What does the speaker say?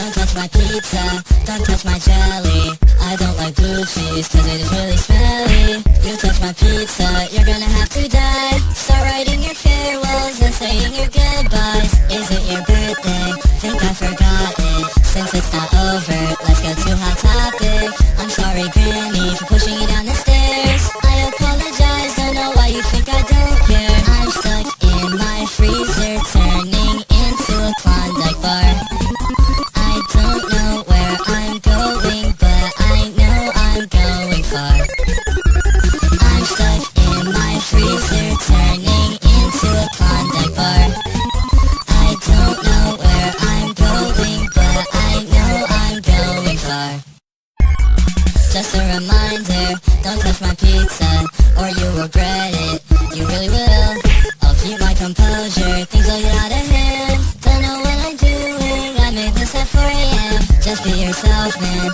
Don't touch my pizza, don't touch my jelly. I don't like blue cheese cause it is really smelly. You touch my pizza, you're gonna have to die. Start writing your farewells and saying your goodbyes. Is it your birthday? Think I forgot it. Since it's not over, let's go to Hot Topic. I'm sorry Granny for pushing you down the stairs. I apologize, don't know why you think I don't care. I'm stuck in my freezer, turning into a Klondike bar. I don't know where I'm going, but I know I'm going far. I'm stuck in my freezer, turning into a Klondike bar. I don't know where I'm going, but I know I'm going far. Just a reminder, don't touch my pizza, or you regret it. You really will. I'll keep my composure, things will get out of hand. Don't know what I'm doing, I made this at 4 AM. Just be yourself, man.